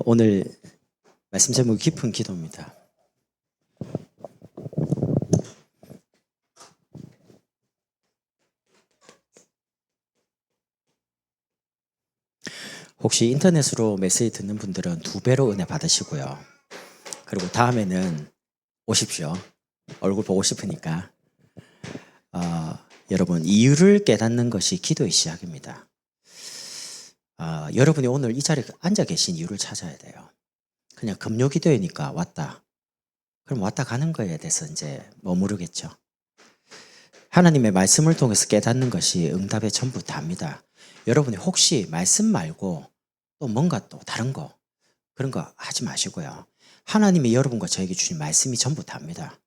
오늘 말씀 제목이 깊은 기도입니다. 혹시 인터넷으로 메시지 듣는 분들은 2배로 은혜 받으시고요. 그리고 다음에는 오십시오. 얼굴 보고 싶으니까. 여러분, 이유를 깨닫는 것이 기도의 시작입니다. 여러분이 오늘 이 자리에 앉아 계신 이유를 찾아야 돼요. 그냥 금요 기도회니까 왔다. 그럼 왔다 가는 거에 대해서 이제 머무르겠죠. 하나님의 말씀을 통해서 깨닫는 것이 응답의 전부 다입니다. 여러분이 혹시 말씀 말고 또 뭔가 또 다른 거 그런 거 하지 마시고요. 하나님이 여러분과 저에게 주신 말씀이 전부 다입니다.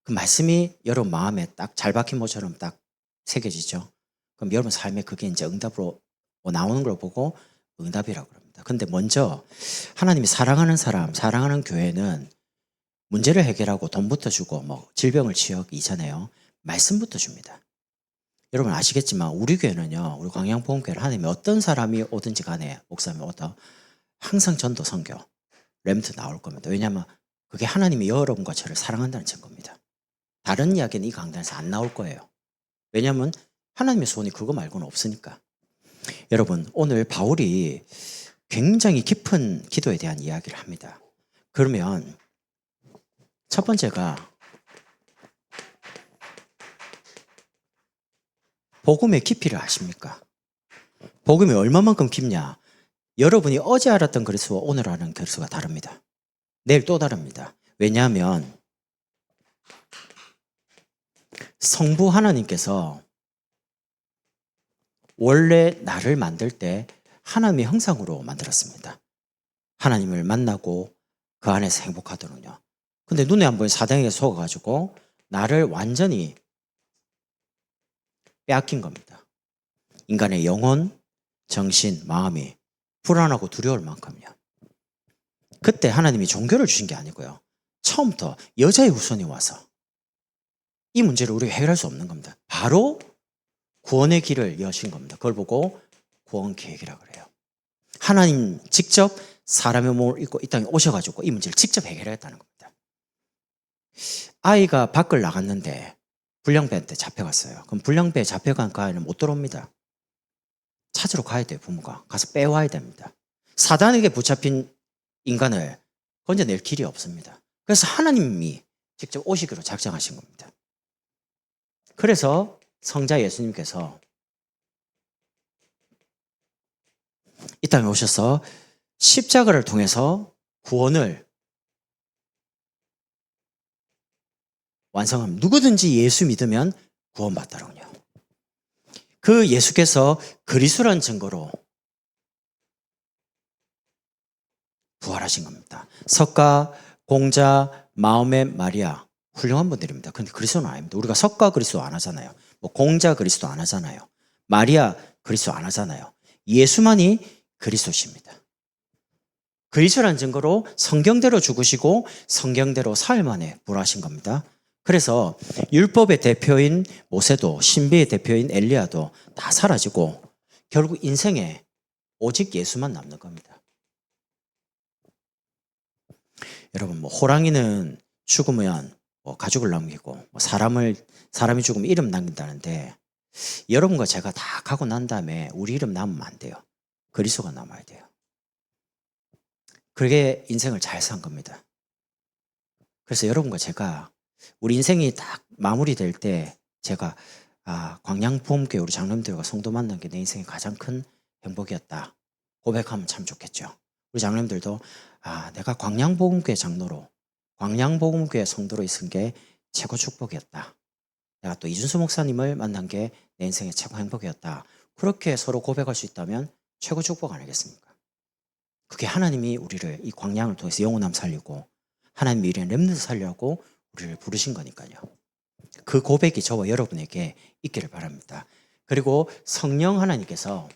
그 말씀이 여러분 마음에 딱 잘 박힌 모처럼 딱 새겨지죠. 그럼 여러분 삶에 그게 이제 응답으로 나오는 걸 보고 응답이라고 합니다. 근데 먼저 하나님이 사랑하는 사람, 사랑하는 교회는 문제를 해결하고 돈부터 주고 뭐 질병을 치유하기 이전에요. 말씀부터 줍니다. 여러분 아시겠지만 우리 교회는요. 우리 광양복음교회는 하나님이 어떤 사람이 오든지 간에 목사님이 오다 항상 전도 선교, 렘트 나올 겁니다. 왜냐하면 그게 하나님이 여러분과 저를 사랑한다는 증거입니다. 다른 이야기는 이 강단에서 안 나올 거예요. 왜냐하면 하나님의 소원이 그거 말고는 없으니까. 여러분 오늘 바울이 굉장히 깊은 기도에 대한 이야기를 합니다. 그러면 첫 번째가 복음의 깊이를 아십니까? 복음이 얼마만큼 깊냐? 여러분이 어제 알았던 그리스도와 오늘 아는 그리스도가 다릅니다. 내일 또 다릅니다. 왜냐하면 성부 하나님께서 원래 나를 만들 때 하나님의 형상으로 만들었습니다. 하나님을 만나고 그 안에서 행복하더군요. 근데 눈에 안 보이는 사단에게 속아가지고 나를 완전히 빼앗긴 겁니다. 인간의 영혼, 정신, 마음이 불안하고 두려울 만큼요. 그때 하나님이 종교를 주신 게 아니고요. 처음부터 여자의 후손이 와서 이 문제를 우리가 해결할 수 없는 겁니다. 바로 구원의 길을 여신 겁니다. 그걸 보고 구원 계획이라고 그래요. 하나님 직접 사람의 몸을 입고 이 땅에 오셔가지고 이 문제를 직접 해결했다는 겁니다. 아이가 밖을 나갔는데 불량배한테 잡혀갔어요. 그럼 불량배에 잡혀간 그 아이는 못 들어옵니다. 찾으러 가야 돼요. 부모가. 가서 빼와야 됩니다. 사단에게 붙잡힌 인간을 건져낼 길이 없습니다. 그래서 하나님이 직접 오시기로 작정하신 겁니다. 그래서 성자 예수님께서 이 땅에 오셔서 십자가를 통해서 구원을 완성합니다. 누구든지 예수 믿으면 구원받더라고요. 그 예수께서 그리스도라는 증거로 부활하신 겁니다. 석가, 공자, 마음의 마리아 훌륭한 분들입니다. 그런데 그리스도는 아닙니다. 우리가 석가 그리스도 안 하잖아요. 뭐 공자 그리스도 안 하잖아요. 마리아 그리스도 안 하잖아요. 예수만이 그리스도십니다. 그리스도라는 증거로 성경대로 죽으시고 성경대로 사흘 만에 부활하신 겁니다. 그래서 율법의 대표인 모세도 신비의 대표인 엘리야도 다 사라지고 결국 인생에 오직 예수만 남는 겁니다. 여러분 뭐 호랑이는 죽으면 뭐 가죽을 남기고 뭐 사람이 죽으면 이름 남긴다는데 여러분과 제가 다 가고 난 다음에 우리 이름 남으면 안 돼요. 그리스도가 남아야 돼요. 그게 인생을 잘 산 겁니다. 그래서 여러분과 제가 우리 인생이 딱 마무리될 때 제가 광양보험교회 우리 장로님들과 성도 만난 게 내 인생의 가장 큰 행복이었다 고백하면 참 좋겠죠. 우리 장로님들도 내가 광양보험교회 장로로 광양복음교회 성도로 있은 게 최고 축복이었다. 내가 또 이준수 목사님을 만난 게 내 인생의 최고 행복이었다. 그렇게 서로 고백할 수 있다면 최고 축복 아니겠습니까? 그게 하나님이 우리를 이 광양을 통해서 영혼함 살리고 하나님 미래의 렘넌트 살려고 우리를 부르신 거니까요. 그 고백이 저와 여러분에게 있기를 바랍니다. 그리고 성령 하나님께서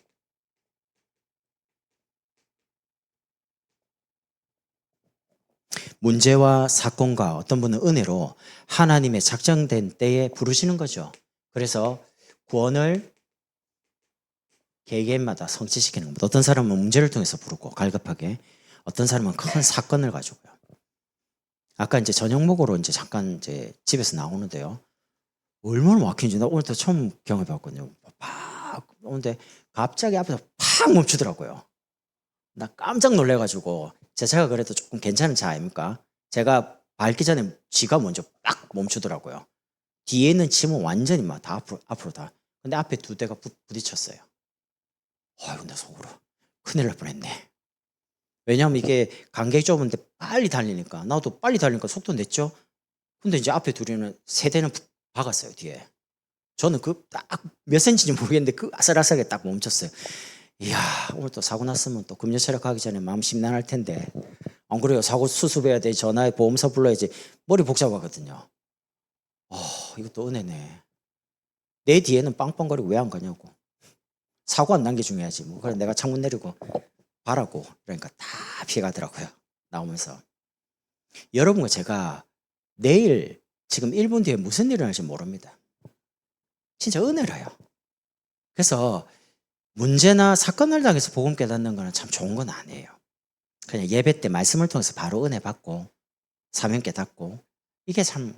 문제와 사건과 어떤 분은 은혜로 하나님의 작정된 때에 부르시는 거죠. 그래서 구원을 개개인마다 성취시키는 겁니다. 어떤 사람은 문제를 통해서 부르고 갈급하게, 어떤 사람은 큰 사건을 가지고요. 아까 이제 저녁 먹으러 이제 잠깐 이제 집에서 나오는데요. 얼마나 막힌지 나 오늘 또 처음 경험해봤거든요. 팍 오는데 갑자기 앞에서 팍 멈추더라고요. 나 깜짝 놀래가지고 제 차가 그래도 조금 괜찮은 차 아닙니까? 제가 밟기 전에 지가 먼저 빡 멈추더라고요. 뒤에 있는 짐은 완전히 막 다 앞으로 다. 근데 앞에 두 대가 부딪혔어요. 아유, 나 속으로 큰일 날 뻔했네. 왜냐하면 이게 간격이 좁은데 빨리 달리니까 나도 빨리 달리니까 속도 냈죠. 근데 이제 앞에 둘이는 세 대는 박았어요 뒤에. 저는 그 딱 몇 센치인지 모르겠는데 그 아슬아슬하게 딱 멈췄어요. 이야, 오늘 또 사고 났으면 또 금요철에 가기 전에 마음 심란할 텐데. 안 그래요? 사고 수습해야 돼. 전화해 보험사 불러야지. 머리 복잡하거든요. 이것도 은혜네. 내 뒤에는 빵빵거리고 왜 안 가냐고. 사고 안 난 게 중요하지. 뭐 그래 내가 창문 내리고 가라고. 그러니까 다 피해가더라고요. 나오면서. 여러분과 제가 내일 지금 1분 뒤에 무슨 일이 일어날지 모릅니다. 진짜 은혜라요. 그래서 문제나 사건을 당해서 복음 깨닫는 거는 참 좋은 건 아니에요. 그냥 예배 때 말씀을 통해서 바로 은혜 받고 사명 깨닫고 이게 참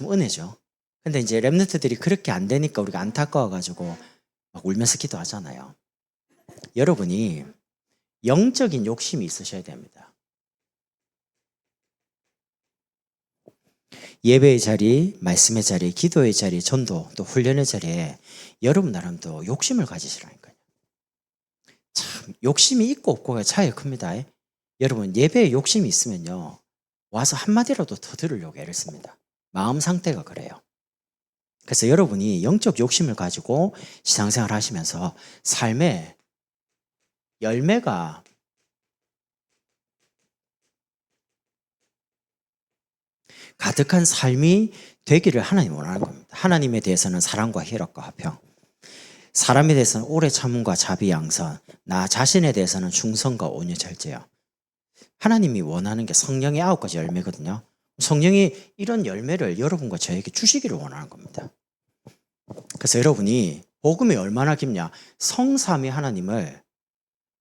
은혜죠. 근데 이제 렘넌트들이 그렇게 안 되니까 우리가 안타까워가지고 막 울면서 기도하잖아요. 여러분이 영적인 욕심이 있으셔야 됩니다. 예배의 자리, 말씀의 자리, 기도의 자리, 전도, 또 훈련의 자리에 여러분 나름도 욕심을 가지시라니까요. 참 욕심이 있고 없고가 차이가 큽니다. 여러분 예배에 욕심이 있으면요 와서 한마디라도 더 들으려고 애를 씁니다. 마음 상태가 그래요. 그래서 여러분이 영적 욕심을 가지고 신앙생활 하시면서 삶의 열매가 가득한 삶이 되기를 하나님 원하는 겁니다. 하나님에 대해서는 사랑과 희락과 화평, 사람에 대해서는 오래 참음과 자비 양선, 나 자신에 대해서는 충성과 온유 절제요. 하나님이 원하는 게 성령의 9가지 열매거든요. 성령이 이런 열매를 여러분과 저에게 주시기를 원하는 겁니다. 그래서 여러분이 복음이 얼마나 깊냐, 성삼위 하나님을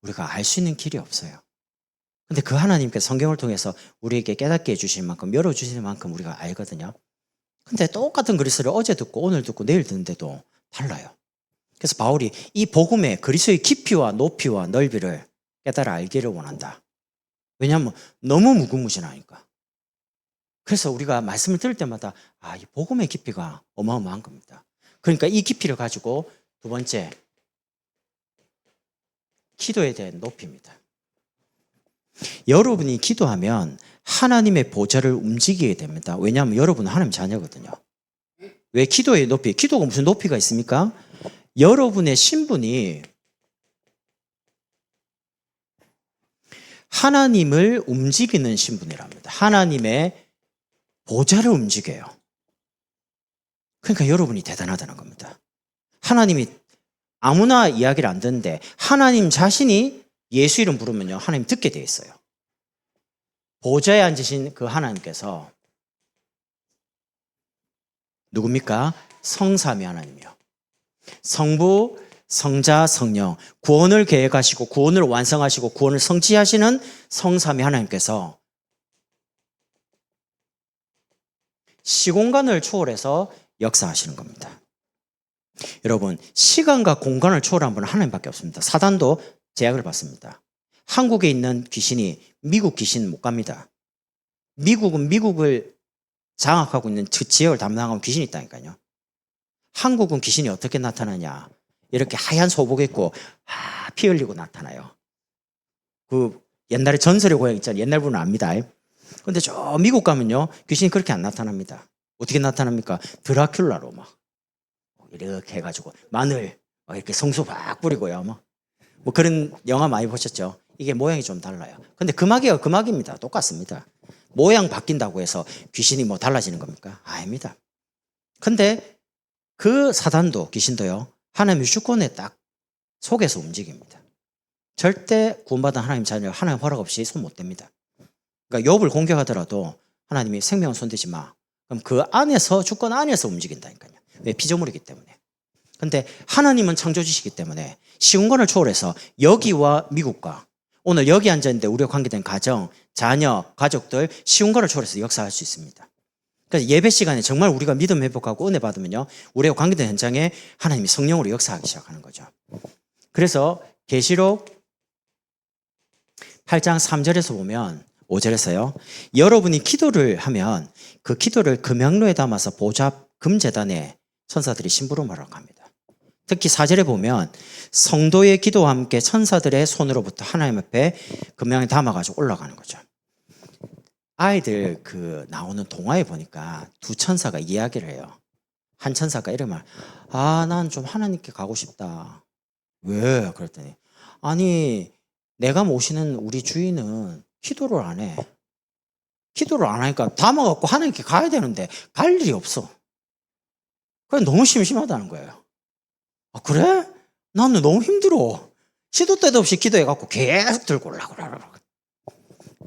우리가 알 수 있는 길이 없어요. 근데 그 하나님께 성경을 통해서 우리에게 깨닫게 해주실 만큼, 열어주실 만큼 우리가 알거든요. 근데 똑같은 그리스도를 어제 듣고 오늘 듣고 내일 듣는데도 달라요. 그래서 바울이 이 복음의 그리스도의 깊이와 높이와 넓이를 깨달아 알기를 원한다. 왜냐하면 너무 무궁무진하니까. 그래서 우리가 말씀을 들을 때마다 이 복음의 깊이가 어마어마한 겁니다. 그러니까 이 깊이를 가지고 두 번째, 기도에 대한 높이입니다. 여러분이 기도하면 하나님의 보좌를 움직이게 됩니다. 왜냐하면 여러분은 하나님 자녀거든요. 왜 기도의 높이? 기도가 무슨 높이가 있습니까? 여러분의 신분이 하나님을 움직이는 신분이랍니다. 하나님의 보좌를 움직여요. 그러니까 여러분이 대단하다는 겁니다. 하나님이 아무나 이야기를 안 듣는데 하나님 자신이 예수 이름 부르면요 하나님 듣게 돼 있어요. 보좌에 앉으신 그 하나님께서 누굽니까? 성삼위 하나님이요. 성부, 성자, 성령, 구원을 계획하시고 구원을 완성하시고 구원을 성취하시는 성삼위 하나님께서 시공간을 초월해서 역사하시는 겁니다. 여러분, 시간과 공간을 초월한 분은 하나님밖에 없습니다. 사단도 제약을 받습니다. 한국에 있는 귀신이 미국 귀신 못 갑니다. 미국은 미국을 장악하고 있는 그 지역을 담당하는 귀신이 있다니까요. 한국은 귀신이 어떻게 나타나냐? 이렇게 하얀 소복 입고 피 흘리고 나타나요. 그 옛날에 전설의 고향 있잖아요. 옛날 분은 압니다. 근데 저 미국 가면요 귀신이 그렇게 안 나타납니다. 어떻게 나타납니까? 드라큘라로 막 이렇게 해가지고 마늘 이렇게 성수 막 뿌리고요. 뭐 그런 영화 많이 보셨죠? 이게 모양이 좀 달라요. 근데 금화기가 금화기입니다. 똑같습니다. 모양 바뀐다고 해서 귀신이 뭐 달라지는 겁니까? 아닙니다. 근데 그 사단도 귀신도요 하나님의 주권에 딱 속에서 움직입니다. 절대 구원받은 하나님 자녀 하나님 허락 없이 손 못 댑니다. 그러니까 욥을 공격하더라도 하나님이 생명은 손대지 마. 그럼 그 안에서 주권 안에서 움직인다니까요. 왜? 피조물이기 때문에. 근데 하나님은 창조주시기 때문에 시공간을 초월해서 여기와 미국과 오늘 여기 앉아있는데 우리와 관계된 가정, 자녀, 가족들 쉬운 거를 초월해서 역사할 수 있습니다. 그래서 예배 시간에 정말 우리가 믿음 회복하고 은혜 받으면요, 우리와 관계된 현장에 하나님이 성령으로 역사하기 시작하는 거죠. 그래서 계시록 8장 3절에서 보면 5절에서요. 여러분이 기도를 하면 그 기도를 금양로에 담아서 보좌 금제단에 천사들이 심부름하러 갑니다. 특히 4절에 보면 성도의 기도와 함께 천사들의 손으로부터 하나님 앞에 금양에 담아가지고 올라가는 거죠. 아이들 나오는 동화에 보니까 두 천사가 이야기를 해요. 한 천사가 이러면 난 좀 하나님께 가고 싶다. 왜? 그랬더니 아니 내가 모시는 우리 주인은 기도를 안 해. 기도를 안 하니까 담아갖고 하나님께 가야 되는데 갈 일이 없어. 그래 너무 심심하다는 거예요. 아 그래? 나는 너무 힘들어. 시도 때도 없이 기도해갖고 계속 들고 올라고.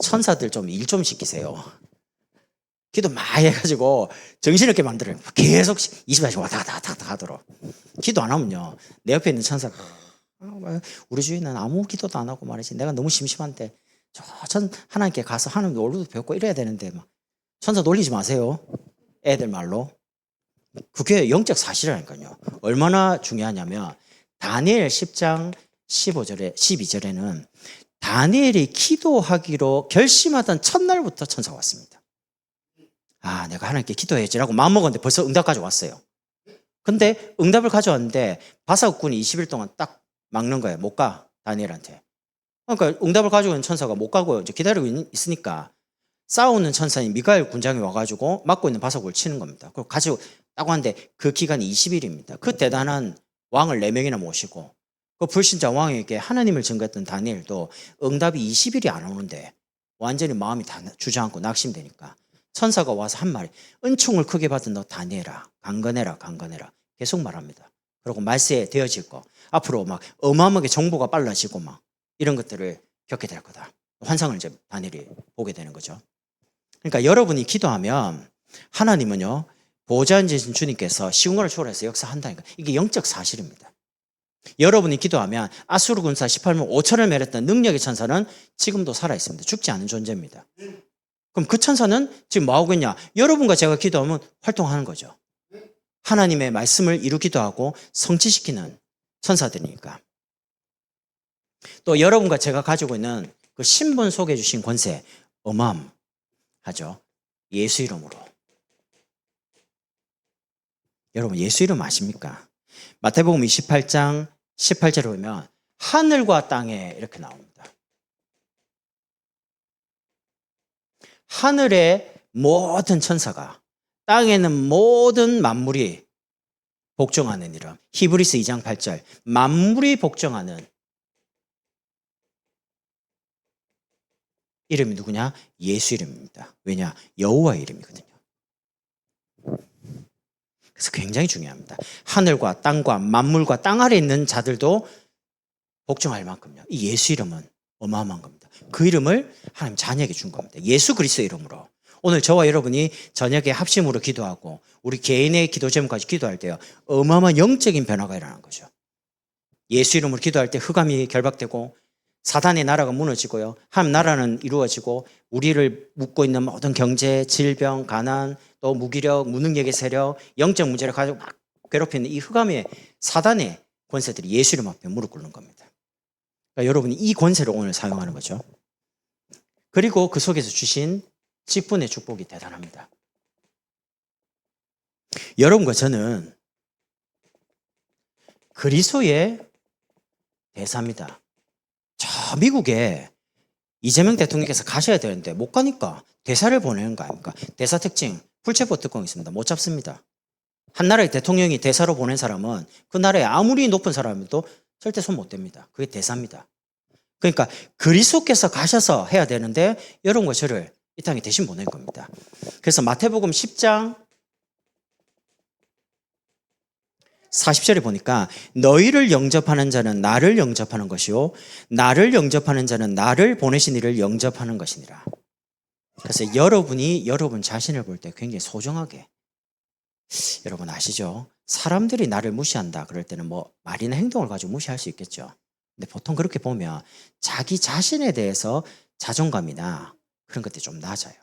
천사들 좀 일 좀 시키세요. 기도 많이 해가지고 정신없게 만들어요. 계속 24시간 왔다 갔다 하도록. 기도 안 하면요. 내 옆에 있는 천사가 우리 주인은 아무 기도도 안 하고 말이지. 내가 너무 심심한데 하나님께 가서 하나님 놀러도 배웠고 이래야 되는데 막 천사 놀리지 마세요. 애들 말로. 그게 영적 사실이라니까요. 얼마나 중요하냐면 다니엘 10장 15절에 12절에는 다니엘이 기도하기로 결심하던 첫날부터 천사가 왔습니다. 내가 하나님께 기도해야지라고 마음먹었는데 벌써 응답 가져왔어요. 근데 응답을 가져왔는데 바사국군이 20일 동안 딱 막는 거예요. 못 가, 다니엘한테. 그러니까 응답을 가지고 있는 천사가 못 가고 이제 기다리고 있으니까 싸우는 천사인 미가엘 군장이 와가지고 막고 있는 바사국을 치는 겁니다. 그리고 가지고 딱 왔는데 그 기간이 20일입니다. 그 대단한 왕을 4명이나 모시고 그 불신자 왕에게 하나님을 증거했던 다니엘도 응답이 20일이 안 오는데 완전히 마음이 다 주저앉고 낙심되니까 천사가 와서 한 말이 은총을 크게 받은 너 다니엘아 강건해라 계속 말합니다. 그리고 말세에 되어질 거 앞으로 막 어마어마하게 정보가 빨라지고 막 이런 것들을 겪게 될 거다. 환상을 이제 다니엘이 보게 되는 거죠. 그러니까 여러분이 기도하면 하나님은요 보호자 앉으신 주님께서 쉬운 걸 초월해서 역사한다니까. 이게 영적 사실입니다. 여러분이 기도하면 아수르 군사 18만 5천을 멸했던 능력의 천사는 지금도 살아있습니다. 죽지 않은 존재입니다. 그럼 그 천사는 지금 뭐하고 있냐? 여러분과 제가 기도하면 활동하는 거죠. 하나님의 말씀을 이루기도 하고 성취시키는 천사들이니까. 또 여러분과 제가 가지고 있는 그 신분 속에 주신 권세 어마어마하죠. 예수 이름으로. 여러분 예수 이름 아십니까? 마태복음 28장 18절에 보면 하늘과 땅에 이렇게 나옵니다. 하늘의 모든 천사가 땅에는 모든 만물이 복종하는 이름. 히브리서 2장 8절 만물이 복종하는 이름이 누구냐? 예수 이름입니다. 왜냐? 여호와 이름이거든요. 그래서 굉장히 중요합니다. 하늘과 땅과 만물과 땅 아래 있는 자들도 복종할 만큼요. 이 예수 이름은 어마어마한 겁니다. 그 이름을 하나님 자녀에게 준 겁니다. 예수 그리스도의 이름으로. 오늘 저와 여러분이 저녁에 합심으로 기도하고 우리 개인의 기도 제목까지 기도할 때요. 어마어마한 영적인 변화가 일어나는 거죠. 예수 이름으로 기도할 때 흑암이 결박되고 사단의 나라가 무너지고요. 하나님 나라는 이루어지고 우리를 묶고 있는 모든 경제, 질병, 가난, 또 무기력, 무능력의 세력, 영적 문제를 가지고 막 괴롭히는 이 흑암의 사단의 권세들이 예수 이름 앞에 무릎 꿇는 겁니다. 그러니까 여러분이 이 권세를 오늘 사용하는 거죠. 그리고 그 속에서 주신 직분의 축복이 대단합니다. 여러분과 저는 그리스도의 대사입니다. 저 미국에 이재명 대통령께서 가셔야 되는데 못 가니까 대사를 보내는 거 아닙니까? 대사 특징, 불체포 특권이 있습니다. 못 잡습니다. 한 나라의 대통령이 대사로 보낸 사람은 그 나라에 아무리 높은 사람도 절대 손 못 댑니다. 그게 대사입니다. 그러니까 그리스도께서 가셔서 해야 되는데 여러분과 저를 이 땅에 대신 보낼 겁니다. 그래서 마태복음 10장 40절에 보니까 너희를 영접하는 자는 나를 영접하는 것이요 나를 영접하는 자는 나를 보내신 이를 영접하는 것이니라. 그래서 여러분이 여러분 자신을 볼 때 굉장히 소중하게 여러분 아시죠? 사람들이 나를 무시한다 그럴 때는 뭐 말이나 행동을 가지고 무시할 수 있겠죠. 근데 보통 그렇게 보면 자기 자신에 대해서 자존감이나 그런 것들이 좀 낮아요.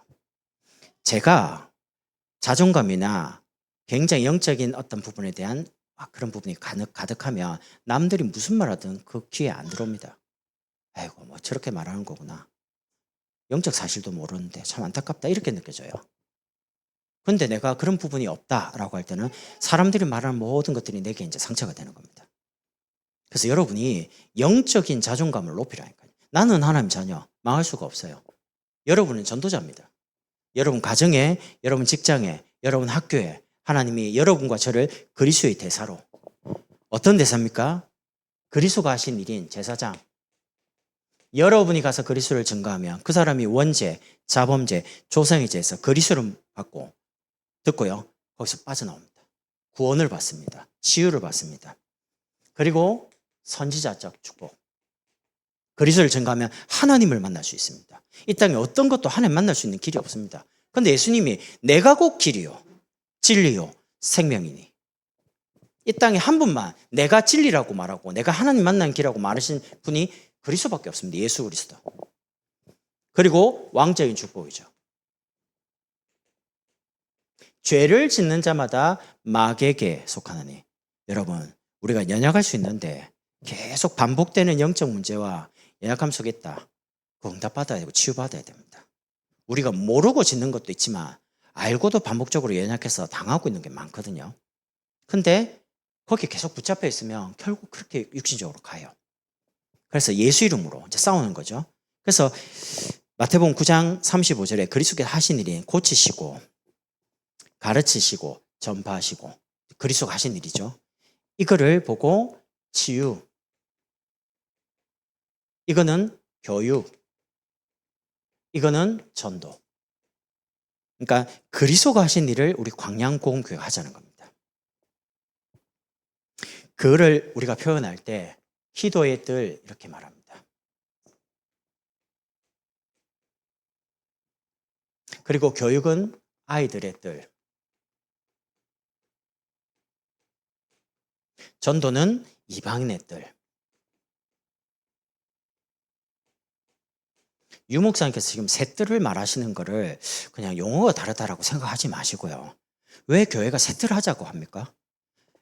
제가 자존감이나 굉장히 영적인 어떤 부분에 대한 그런 부분이 가득하면 남들이 무슨 말하든 그 귀에 안 들어옵니다. 아이고 뭐 저렇게 말하는 거구나. 영적 사실도 모르는데 참 안타깝다 이렇게 느껴져요. 근데 내가 그런 부분이 없다라고 할 때는 사람들이 말하는 모든 것들이 내게 이제 상처가 되는 겁니다. 그래서 여러분이 영적인 자존감을 높이라니까요. 나는 하나님 자녀, 망할 수가 없어요. 여러분은 전도자입니다. 여러분 가정에, 여러분 직장에, 여러분 학교에 하나님이 여러분과 저를 그리스도의 대사로, 어떤 대사입니까? 그리스도가 하신 일인 제사장. 여러분이 가서 그리스도를 증거하면 그 사람이 원죄, 자범죄, 조상의 죄에서 그리스도를 받고 듣고요. 거기서 빠져나옵니다. 구원을 받습니다. 치유를 받습니다. 그리고 선지자적 축복. 그리스도를 증거하면 하나님을 만날 수 있습니다. 이 땅에 어떤 것도 하나님 만날 수 있는 길이 없습니다. 그런데 예수님이 내가 곧 길이요, 진리요, 생명이니. 이 땅에 한 분만 내가 진리라고 말하고 내가 하나님 만나는 길이라고 말하신 분이 그리스도밖에 없습니다. 예수 그리스도. 그리고 왕적인 축복이죠. 죄를 짓는 자마다 마귀에게 속하느니. 여러분, 우리가 연약할 수 있는데 계속 반복되는 영적 문제와 연약함 속에 있다. 그 응답받아야 되고 치유받아야 됩니다. 우리가 모르고 짓는 것도 있지만 알고도 반복적으로 연약해서 당하고 있는 게 많거든요. 근데 거기에 계속 붙잡혀 있으면 결국 그렇게 육신적으로 가요. 그래서 예수 이름으로 이제 싸우는 거죠. 그래서 마태복음 9장 35절에 그리스도께서 하신 일이 고치시고 가르치시고 전파하시고 그리스도가 하신 일이죠. 이거를 보고 치유, 이거는 교육, 이거는 전도. 그러니까 그리스도가 하신 일을 우리 광양복음교회가 하자는 겁니다. 그거를 우리가 표현할 때 희도의 뜰 이렇게 말합니다. 그리고 교육은 아이들의 뜰. 전도는 이방인의 뜰. 유 목사님께서 지금 새 뜰을 말하시는 거를 그냥 용어가 다르다라고 생각하지 마시고요. 왜 교회가 새 뜰을 하자고 합니까?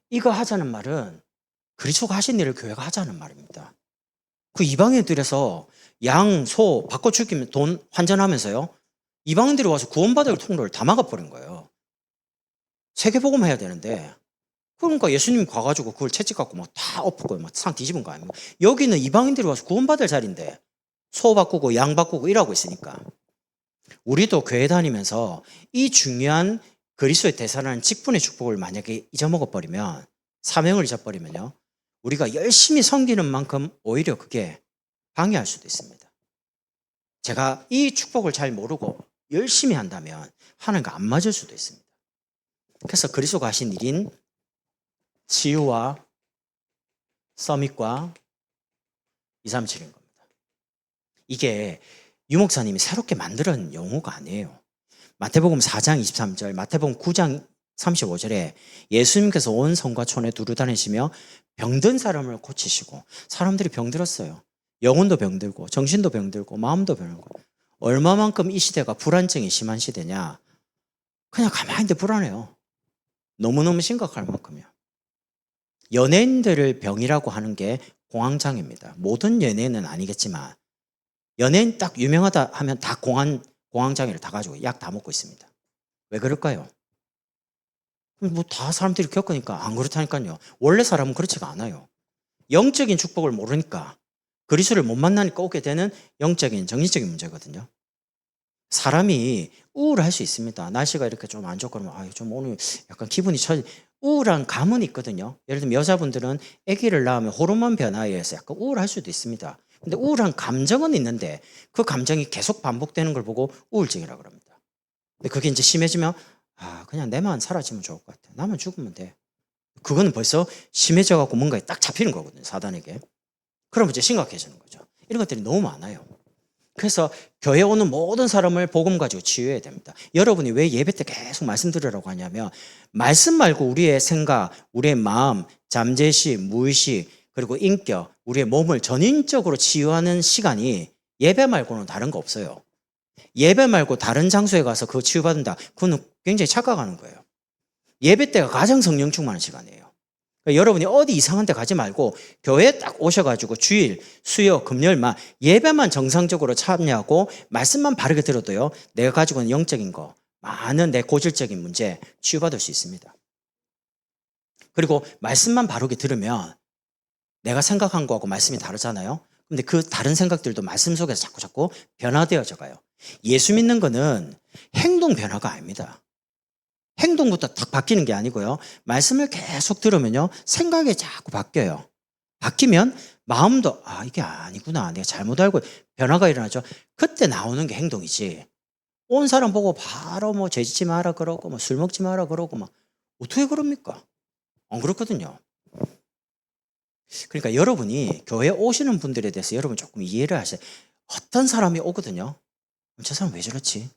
이거 하자는 말은 그리스도가 하신 일을 교회가 하자는 말입니다. 그 이방인들에서 양, 소 바꿔 죽이면 돈 환전하면서요. 이방인들이 와서 구원받을 통로를 다 막아버린 거예요. 세계복음해야 되는데 그러니까 예수님 가가지고 그걸 채찍갖고 막 다 엎고 막 상 뒤집은 거 아닙니까? 여기는 이방인들이 와서 구원받을 자리인데 소 바꾸고 양 바꾸고 일하고 있으니까 우리도 교회 다니면서 이 중요한 그리스도의 대사라는 직분의 축복을 만약에 잊어먹어버리면, 사명을 잊어버리면요, 우리가 열심히 섬기는 만큼 오히려 그게 방해할 수도 있습니다. 제가 이 축복을 잘 모르고 열심히 한다면 하나님과 안 맞을 수도 있습니다. 그래서 그리스도가 하신 일인 치유와 서밋과 237인 겁니다. 이게 유 목사님이 새롭게 만든 용어가 아니에요. 마태복음 4장 23절, 마태복음 9장 35절에 예수님께서 온 성과 촌에 두루 다니시며 병든 사람을 고치시고, 사람들이 병들었어요. 영혼도 병들고 정신도 병들고 마음도 병들고. 얼마만큼 이 시대가 불안증이 심한 시대냐. 그냥 가만히 있는데 불안해요. 너무너무 심각할 만큼이요. 연예인들을 병이라고 하는 게 공황장애입니다. 모든 연예인은 아니겠지만 연예인 딱 유명하다 하면 다 공황장애를 다 가지고 약 다 먹고 있습니다. 왜 그럴까요? 뭐 다 사람들이 겪으니까. 안 그렇다니까요. 원래 사람은 그렇지가 않아요. 영적인 축복을 모르니까, 그리스도를 못 만나니까 오게 되는 영적인 정신적인 문제거든요. 사람이 우울할 수 있습니다. 날씨가 이렇게 좀 안 좋고 그러면 좀 오늘 약간 기분이 우울한 감은 있거든요. 예를 들면 여자분들은 아기를 낳으면 호르몬 변화에 의해서 약간 우울할 수도 있습니다. 근데 우울한 감정은 있는데 그 감정이 계속 반복되는 걸 보고 우울증이라고 합니다. 근데 그게 이제 심해지면 그냥 내만 사라지면 좋을 것 같아. 나만 죽으면 돼. 그거는 벌써 심해져 갖고 뭔가에 딱 잡히는 거거든요, 사단에게. 그러면 이제 심각해지는 거죠. 이런 것들이 너무 많아요. 그래서 교회 오는 모든 사람을 복음 가지고 치유해야 됩니다. 여러분이 왜 예배 때 계속 말씀 들으라고 하냐면, 말씀 말고 우리의 생각, 우리의 마음, 잠재의식, 무의식, 그리고 인격, 우리의 몸을 전인적으로 치유하는 시간이 예배 말고는 다른 거 없어요. 예배 말고 다른 장소에 가서 그거 치유받는다. 그거는 굉장히 착각하는 거예요. 예배 때가 가장 성령 충만한 시간이에요. 그러니까 여러분이 어디 이상한 데 가지 말고 교회에 딱 오셔가지고 주일, 수요, 금요일만 예배만 정상적으로 참여하고 말씀만 바르게 들어도요. 내가 가지고 있는 영적인 거, 많은 내 고질적인 문제 치유받을 수 있습니다. 그리고 말씀만 바르게 들으면 내가 생각한 거하고 말씀이 다르잖아요. 근데 그 다른 생각들도 말씀 속에서 자꾸 변화되어져 가요. 예수 믿는 거는 행동 변화가 아닙니다. 행동부터 딱 바뀌는 게 아니고요. 말씀을 계속 들으면요. 생각이 자꾸 바뀌어요. 바뀌면 마음도 이게 아니구나. 내가 잘못 알고 변화가 일어나죠. 그때 나오는 게 행동이지. 온 사람 보고 바로 뭐 죄짓지 마라 그러고 뭐 술 먹지 마라 그러고 막 어떻게 그럽니까? 안 그렇거든요. 그러니까 여러분이 교회 오시는 분들에 대해서 여러분 조금 이해를 하셔야 어떤 사람이 오거든요. 저 사람 왜 저렇지?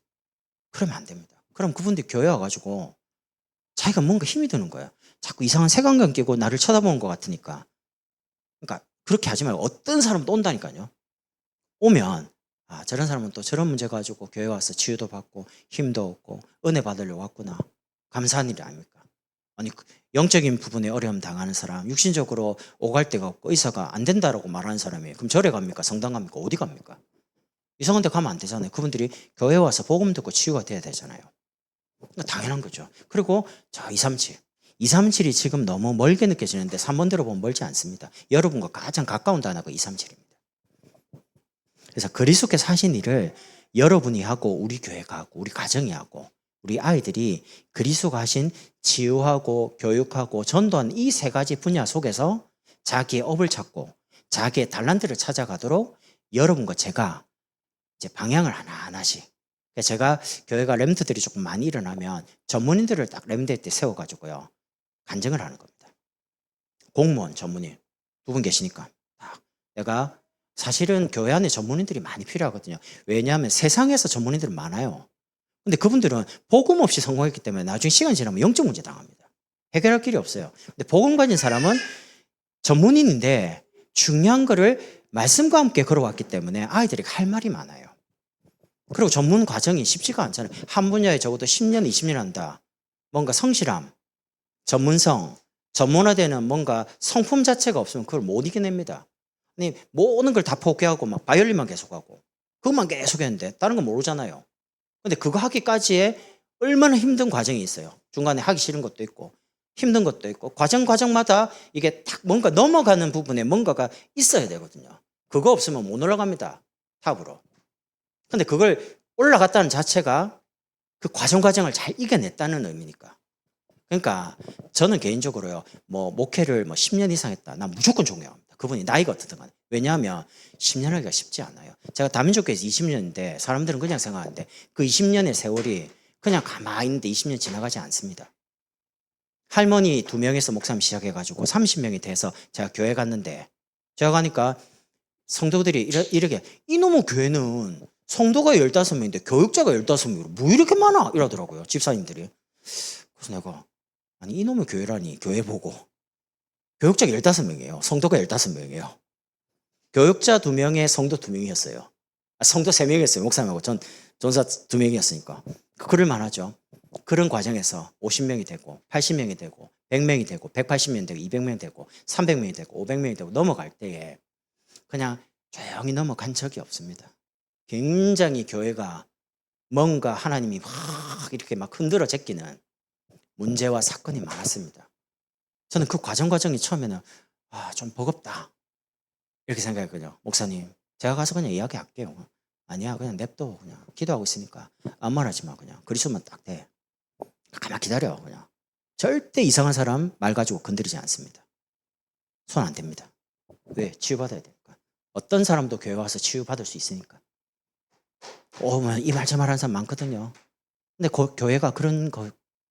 그러면 안 됩니다. 그럼 그분들이 교회 와가지고 자기가 뭔가 힘이 드는 거예요. 자꾸 이상한 색안경 끼고 나를 쳐다보는 것 같으니까. 그러니까 그렇게 하지 말고 어떤 사람도 온다니까요. 오면 저런 사람은 또 저런 문제 가지고 교회 와서 치유도 받고 힘도 얻고 은혜 받으려고 왔구나. 감사한 일이 아닙니까? 아니 영적인 부분에 어려움 당하는 사람, 육신적으로 오갈 데가 없고 의사가 안 된다라고 말하는 사람이에요. 그럼 절에 갑니까? 성당 갑니까? 어디 갑니까? 이상한 데 가면 안 되잖아요. 그분들이 교회 와서 복음 듣고 치유가 돼야 되잖아요. 그러니까 당연한 거죠. 그리고 237. 237이 지금 너무 멀게 느껴지는데 3번대로 보면 멀지 않습니다. 여러분과 가장 가까운 단어가 237입니다. 그래서 그리스도께서 하신 일을 여러분이 하고 우리 교회가 하고 우리 가정이 하고 우리 아이들이 그리스도가 하신 치유하고 교육하고 전도한 이 세 가지 분야 속에서 자기의 업을 찾고 자기의 달란트를 찾아가도록 여러분과 제가 이제 방향을 하나하나씩. 제가 교회가 렘트들이 조금 많이 일어나면 전문인들을 딱 렘트 때 세워가지고요. 간증을 하는 겁니다. 공무원, 전문인 두 분 계시니까. 내가 사실은 교회 안에 전문인들이 많이 필요하거든요. 왜냐하면 세상에서 전문인들은 많아요. 근데 그분들은 복음 없이 성공했기 때문에 나중에 시간 지나면 영적 문제 당합니다. 해결할 길이 없어요. 근데 복음 가진 사람은 전문인인데 중요한 거를 말씀과 함께 걸어왔기 때문에 아이들이 할 말이 많아요. 그리고 전문 과정이 쉽지가 않잖아요. 한 분야에 적어도 10년, 20년 한다. 뭔가 성실함, 전문성, 전문화되는 뭔가 성품 자체가 없으면 그걸 못 이겨냅니다. 아니, 모든 걸 다 포기하고 막 바이올린만 계속하고 그것만 계속 했는데 다른 건 모르잖아요. 근데 그거 하기까지에 얼마나 힘든 과정이 있어요. 중간에 하기 싫은 것도 있고 힘든 것도 있고 과정마다 이게 딱 뭔가 넘어가는 부분에 뭔가가 있어야 되거든요. 그거 없으면 못 올라갑니다. 탑으로. 근데 그걸 올라갔다는 자체가 그 과정을 잘 이겨냈다는 의미니까. 그러니까 저는 개인적으로요, 목회를 10년 이상 했다. 난 무조건 존경합니다. 그분이 나이가 어떻든 간에. 왜냐하면 10년 하기가 쉽지 않아요. 제가 다민족교회에서 20년인데 사람들은 그냥 생각하는데 그 20년의 세월이 그냥 가만히 있는데 20년 지나가지 않습니다. 할머니 2명에서 목사님 시작해가지고 30명이 돼서 제가 교회 갔는데 제가 가니까 성도들이 이렇게 이놈의 교회는 성도가 15명인데 교육자가 15명으로 뭐 이렇게 많아? 이러더라고요. 집사님들이. 그래서 내가 아니 이놈의 교회라니 교회 보고 교육자가 15명이에요. 성도가 15명이에요. 교육자 2명에 성도 2명이었어요. 성도 3명이었어요. 목사님하고 전사 2명이었으니까. 그럴 만하죠. 그런 과정에서 50명이 되고 80명이 되고 100명이 되고 180명이 되고 200명이 되고 300명이 되고 500명이 되고 넘어갈 때에 그냥 조용히 넘어간 적이 없습니다. 굉장히 교회가 뭔가 하나님이 막 이렇게 막 흔들어 제끼는 문제와 사건이 많았습니다. 저는 그 과정이 처음에는 좀 버겁다 이렇게 생각했거든요. 목사님 제가 가서 그냥 이야기할게요. 아니야 그냥 냅둬 그냥 기도하고 있으니까 아무 말 하지 마 그냥 그리스도만 딱 돼. 가만 기다려 그냥. 절대 이상한 사람 말 가지고 건드리지 않습니다. 손 안 댑니다. 왜? 치유받아야 되니까. 어떤 사람도 교회 와서 치유받을 수 있으니까. 이 말 저 말 하는 사람 많거든요. 근데 교회가 그런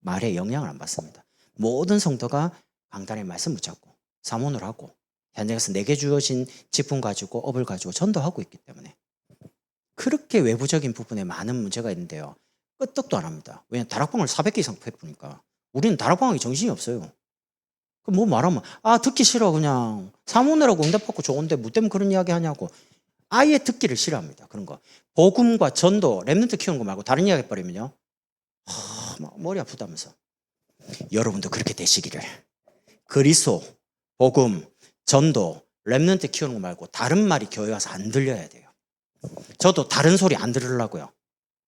말에 영향을 안 받습니다. 모든 성도가 강단의 말씀 붙잡고 사모를 하고 현장에서 내게 주어진 직분 가지고 업을 가지고 전도하고 있기 때문에 그렇게 외부적인 부분에 많은 문제가 있는데요. 끄떡도 안 합니다. 왜냐하면 다락방을 400개 이상 베푸니까 우리는 다락방하기 정신이 없어요. 그 뭐 말하면 듣기 싫어 그냥 사모내라고 응답받고 좋은데 뭐 때문에 그런 이야기 하냐고 아예 듣기를 싫어합니다. 그런 거. 복음과 전도, 렘넌트 키우는 거 말고 다른 이야기 해버리면요. 막 머리 아프다면서. 여러분도 그렇게 되시기를. 그리스도, 복음, 전도, 렘넌트 키우는 거 말고 다른 말이 교회 와서 안 들려야 돼요. 저도 다른 소리 안 들으려고요.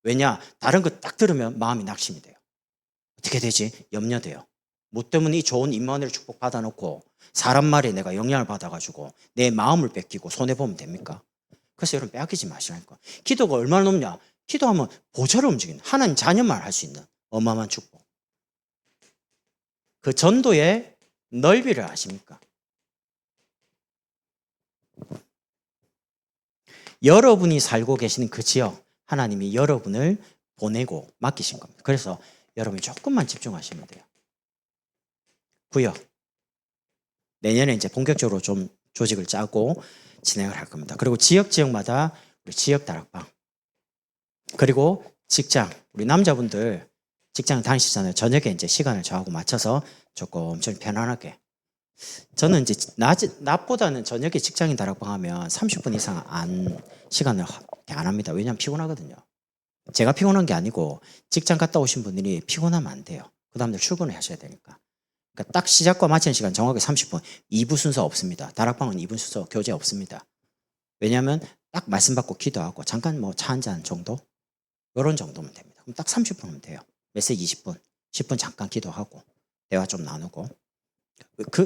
왜냐? 다른 거 딱 들으면 마음이 낙심이 돼요. 어떻게 되지? 염려돼요. 뭐 때문에 이 좋은 임마누엘 축복 받아놓고 사람 말에 내가 영향을 받아가지고 내 마음을 뺏기고 손해보면 됩니까? 그래서 여러분 빼앗기지 마시라니까. 기도가 얼마나 높냐? 기도하면 보좌를 움직이는 하나님 자녀만 할 수 있는 어마어마한 축복. 그 전도의 넓이를 아십니까? 여러분이 살고 계시는 그 지역 하나님이 여러분을 보내고 맡기신 겁니다. 그래서 여러분이 조금만 집중하시면 돼요. 구역. 내년에 이제 본격적으로 좀 조직을 짜고 진행을 할 겁니다. 그리고 지역마다 우리 지역 다락방. 그리고 직장. 우리 남자분들 직장 다니시잖아요. 저녁에 이제 시간을 저하고 맞춰서 조금 좀 편안하게. 저는 이제 낮보다는 저녁에 직장인 다락방 하면 30분 이상 시간을 안 합니다. 왜냐하면 피곤하거든요. 제가 피곤한 게 아니고 직장 갔다 오신 분들이 피곤하면 안 돼요. 그 다음날 출근을 하셔야 되니까. 그러니까 딱 시작과 마치는 시간 정확하게 30분. 2부 순서 없습니다. 다락방은 2분 순서 교재 없습니다. 왜냐하면 딱 말씀 받고 기도하고 잠깐 뭐 차 한잔 정도? 이런 정도면 됩니다. 그럼 딱 30분이면 돼요. 메시지 20분, 10분 잠깐 기도하고 대화 좀 나누고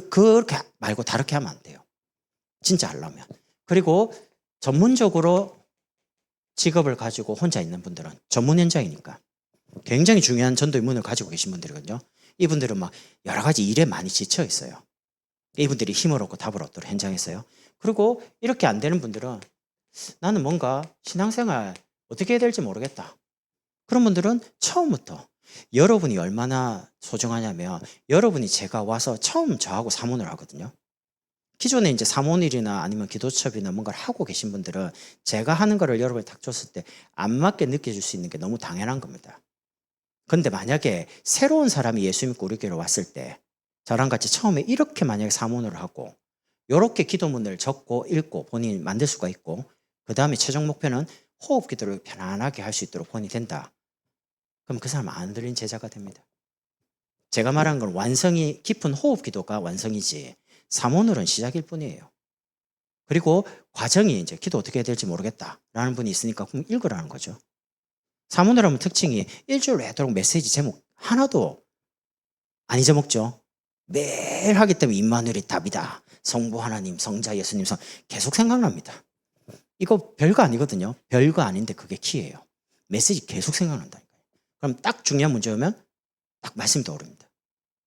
그렇게 말고 다르게 하면 안 돼요. 진짜 하려면. 그리고 전문적으로 직업을 가지고 혼자 있는 분들은 전문 현장이니까 굉장히 중요한 전도의 문을 가지고 계신 분들이거든요. 이분들은 막 여러 가지 일에 많이 지쳐 있어요. 이분들이 힘을 얻고 답을 얻도록 현장에서요. 그리고 이렇게 안 되는 분들은 나는 뭔가 신앙생활 어떻게 해야 될지 모르겠다. 그런 분들은 처음부터 여러분이 얼마나 소중하냐면 여러분이 제가 와서 처음 저하고 사모를 하거든요. 기존에 이제 사모일이나 아니면 기도첩이나 뭔가를 하고 계신 분들은 제가 하는 거를 여러분이 딱 줬을 때 안 맞게 느껴질 수 있는 게 너무 당연한 겁니다. 근데 만약에 새로운 사람이 예수 믿고 우리 교회로 왔을 때 저랑 같이 처음에 이렇게 만약에 사모를 하고 이렇게 기도문을 적고 읽고 본인이 만들 수가 있고 그 다음에 최종 목표는 호흡 기도를 편안하게 할 수 있도록 본인이 된다. 그럼 그 사람 안 들린 제자가 됩니다. 제가 말한 건 완성이 깊은 호흡 기도가 완성이지 사모늘은 시작일 뿐이에요. 그리고 과정이 이제 기도 어떻게 해야 될지 모르겠다라는 분이 있으니까 그럼 읽으라는 거죠. 사모늘 하면 특징이 일주일 내도록 메시지 제목 하나도 안 잊어먹죠. 매일 하기 때문에 임마누엘이 답이다. 성부 하나님, 성자 예수님 계속 생각납니다. 이거 별거 아니거든요. 별거 아닌데 그게 키예요. 메시지 계속 생각난다니까요. 그럼 딱 중요한 문제 오면 딱 말씀이 떠오릅니다.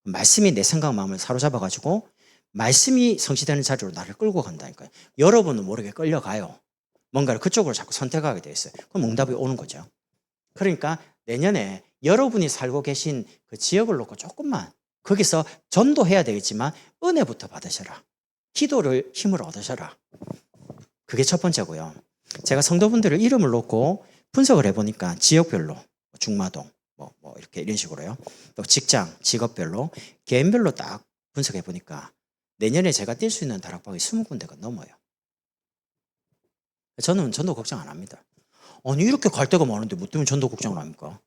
말씀이 내 생각 마음을 사로잡아가지고 말씀이 성취되는 자리로 나를 끌고 간다니까요. 여러분은 모르게 끌려가요. 뭔가를 그쪽으로 자꾸 선택하게 돼 있어요. 그럼 응답이 오는 거죠. 그러니까 내년에 여러분이 살고 계신 그 지역을 놓고 조금만 거기서 전도해야 되겠지만 은혜부터 받으셔라. 기도를 힘을 얻으셔라. 그게 첫 번째고요. 제가 성도분들을 이름을 놓고 분석을 해보니까 지역별로 중마동 뭐 이렇게 이런 식으로요. 또 직장, 직업별로 개인별로 딱 분석해보니까 내년에 제가 뛸 수 있는 다락방이 20군데가 넘어요. 저는 전도 걱정 안 합니다. 아니 이렇게 갈 데가 많은데 뭐 때문에 전도 걱정을 합니까?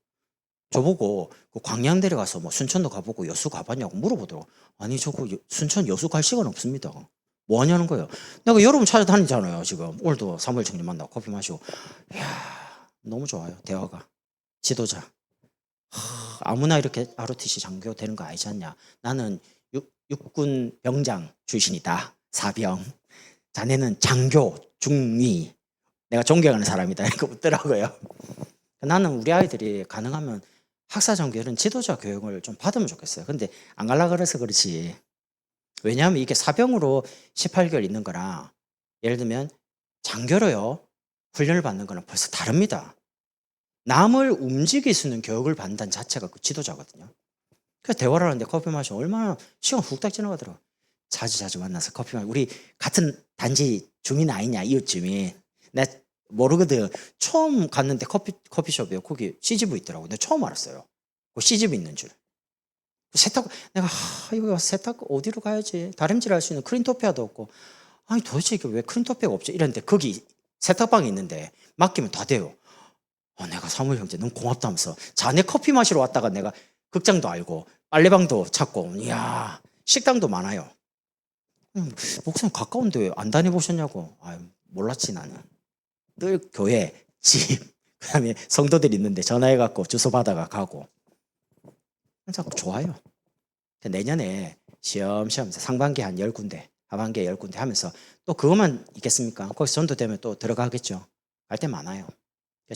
저보고 그 광양대에 가서 뭐 순천도 가보고 여수 가봤냐고 물어보더라고. 아니 저거 순천 여수 갈 시간 없습니다. 뭐 하냐는 거예요. 내가 여러분 찾아다니잖아요 지금. 오늘도 사무엘 청년 만나고 커피 마시고. 이야 너무 좋아요 대화가. 지도자. 아무나 이렇게 ROTC 장교 되는 거 아니지 않냐. 나는 육군 병장 출신이다. 사병. 자네는 장교 중위. 내가 존경하는 사람이다. 이렇게 웃더라고요. 나는 우리 아이들이 가능하면 학사전교 이런 지도자 교육을 좀 받으면 좋겠어요. 근데 안 갈라 그래서 그렇지. 왜냐하면 이게 사병으로 18개월 있는 거랑 예를 들면 장교로요 훈련을 받는 거는 벌써 다릅니다. 남을 움직일 수 있는 교육을 받는다는 자체가 그 지도자거든요. 그래서 대화를 하는데 커피 마시면 얼마나 시간 훅딱 지나가더라고. 자주 만나서 커피 마시고 우리 같은 단지 주민 아니냐 이웃 주민. 내가 모르거든. 처음 갔는데 커피숍이요. 거기 CGV 있더라고. 내가 처음 알았어요. 그 CGV 있는 줄. 내가 이거 세탁 어디로 가야지? 다림질할 수 있는 크린토피아도 없고, 아니 도대체 이게 왜 크린토피아가 없지? 이랬는데 거기 세탁방이 있는데 맡기면 다 돼요. 내가 사무엘 형제 너무 고맙다면서 자네 커피 마시러 왔다가 내가 극장도 알고 빨래방도 찾고, 이야 식당도 많아요. 목사님 가까운데 왜 안 다녀보셨냐고. 몰랐지 나는. 늘 교회, 집, 그다음에 성도들 있는데 전화해갖고 주소 받아가 가고. 자꾸 좋아요. 내년에 시험시험 상반기 한 10군데, 하반기에 10군데 하면서 또 그것만 있겠습니까? 거기서 전도되면 또 들어가겠죠. 갈 데 많아요.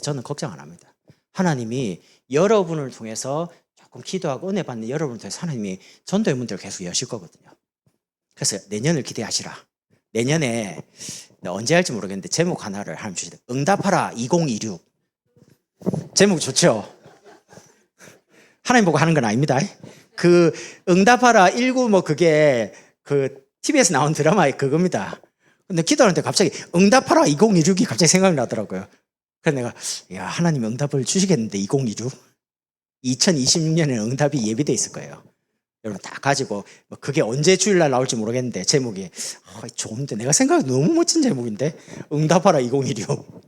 저는 걱정 안 합니다. 하나님이 여러분을 통해서 조금 기도하고 은혜 받는 여러분을 통해서 하나님이 전도의 문들을 계속 여실 거거든요. 그래서 내년을 기대하시라. 내년에 언제 할지 모르겠는데 제목 하나를 하나님 주시다. 응답하라 2026. 제목 좋죠? 하나님 보고 하는 건 아닙니다. 그 응답하라 19 그게 그 TV에서 나온 드라마의 그겁니다. 근데 기도하는데 갑자기 응답하라 2026이 갑자기 생각이 나더라고요. 그래서 내가 야 하나님 응답을 주시겠는데 2026? 2026년에는 응답이 예비돼 있을 거예요. 여러분 다 가지고 그게 언제 주일날 나올지 모르겠는데 제목이 좋은데 내가 생각해도 너무 멋진 제목인데 응답하라 2026.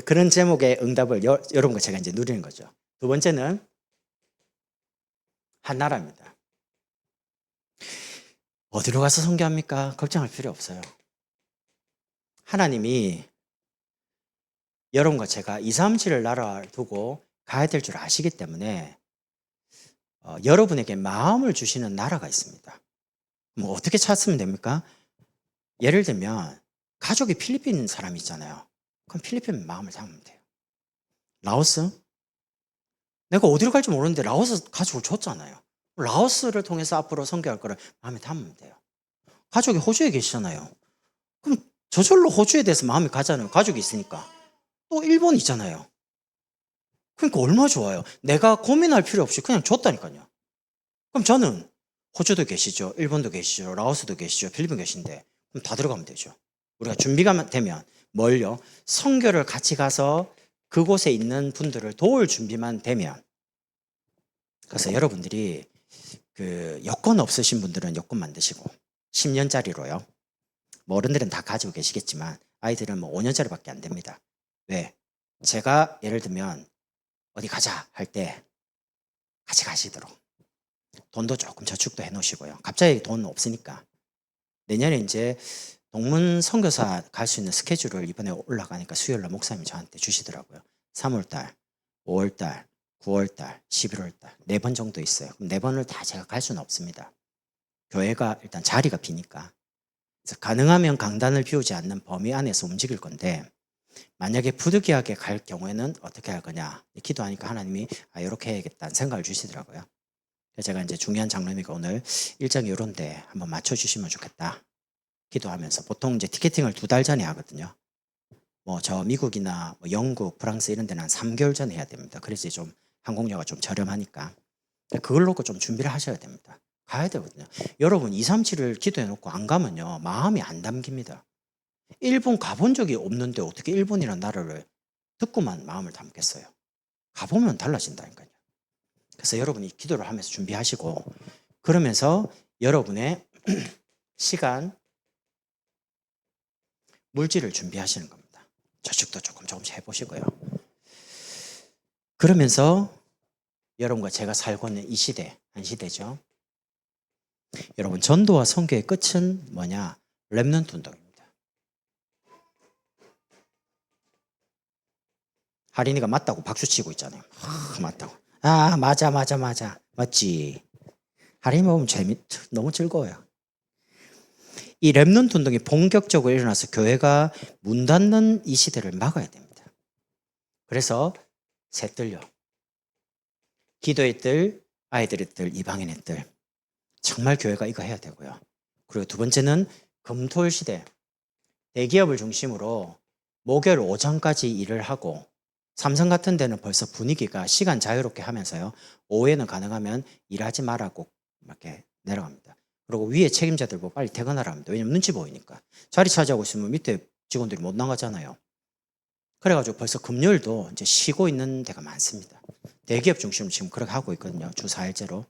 그런 제목의 응답을 여러분과 제가 이제 누리는 거죠. 두 번째는 한나라입니다. 어디로 가서 선교합니까? 걱정할 필요 없어요. 하나님이 여러분과 제가 237을 나라 두고 가야 될 줄 아시기 때문에 여러분에게 마음을 주시는 나라가 있습니다. 뭐 어떻게 찾으면 됩니까? 예를 들면 가족이 필리핀 사람이 있잖아요. 그럼 필리핀 마음을 담으면 돼요. 라오스? 내가 어디로 갈지 모르는데 라오스 가족을 줬잖아요. 라오스를 통해서 앞으로 선교할 거를 마음에 담으면 돼요. 가족이 호주에 계시잖아요. 그럼 저절로 호주에 대해서 마음이 가잖아요. 가족이 있으니까. 또 일본 있잖아요. 그러니까 얼마나 좋아요. 내가 고민할 필요 없이 그냥 줬다니까요. 그럼 저는 호주도 계시죠. 일본도 계시죠. 라오스도 계시죠. 필리핀 계신데 그럼 다 들어가면 되죠. 우리가 준비가 되면 뭘요? 선교를 같이 가서 그곳에 있는 분들을 도울 준비만 되면. 그래서 여러분들이 그 여권 없으신 분들은 여권 만드시고 10년짜리로요. 뭐 어른들은 다 가지고 계시겠지만 아이들은 뭐 5년짜리밖에 안 됩니다. 왜? 제가 예를 들면 어디 가자 할 때 같이 가시도록 돈도 조금 저축도 해놓으시고요. 갑자기 돈 없으니까 내년에 이제 동문 선교사 갈 수 있는 스케줄을 이번에 올라가니까 수요일날 목사님이 저한테 주시더라고요. 3월달, 5월달, 9월달, 11월달 4번 정도 있어요. 그럼 4번을 다 제가 갈 수는 없습니다. 교회가 일단 자리가 비니까. 그래서 가능하면 강단을 비우지 않는 범위 안에서 움직일 건데 만약에 부득이하게 갈 경우에는 어떻게 할 거냐 기도하니까 하나님이 이렇게 해야겠다는 생각을 주시더라고요. 그래서 제가 이제 중요한 장로님이가 오늘 일정이 이런데 한번 맞춰주시면 좋겠다 기도하면서 보통 이제 티켓팅을 2달 전에 하거든요. 뭐 저 미국이나 뭐 영국, 프랑스 이런 데는 한 3개월 전에 해야 됩니다. 그래서 좀 항공료가 좀 저렴하니까 그걸 놓고 좀 준비를 하셔야 됩니다. 가야 되거든요. 여러분 237을 기도해 놓고 안 가면요 마음이 안 담깁니다. 일본 가본 적이 없는데 어떻게 일본이라는 나라를 듣고만 마음을 담겠어요. 가보면 달라진다니까요. 그래서 여러분이 기도를 하면서 준비하시고 그러면서 여러분의 시간, 물질을 준비하시는 겁니다. 저축도 조금씩 해보시고요. 그러면서 여러분과 제가 살고 있는 이 시대, 한 시대죠. 여러분 전도와 선교의 끝은 뭐냐? 렘넌트 운동입니다. 하린이가 맞다고 박수치고 있잖아요. 맞다고. 맞아. 맞지. 하린이 보면 너무 즐거워요. 이 렘넌트 운동이 본격적으로 일어나서 교회가 문 닫는 이 시대를 막아야 됩니다. 그래서 셋들요. 기도의 뜰, 아이들의 뜰, 이방인의 뜰. 정말 교회가 이거 해야 되고요. 그리고 두 번째는 금토일 시대. 대기업을 중심으로 목요일 오전까지 일을 하고 삼성 같은 데는 벌써 분위기가 시간 자유롭게 하면서요. 오후에는 가능하면 일하지 말라고 이렇게 내려갑니다. 그리고 위에 책임자들 뭐 빨리 퇴근하라 합니다. 왜냐면 눈치 보이니까. 자리 차지하고 있으면 밑에 직원들이 못 나가잖아요. 그래가지고 벌써 금요일도 이제 쉬고 있는 데가 많습니다. 대기업 중심으로 지금 그렇게 하고 있거든요. 주 4일제로.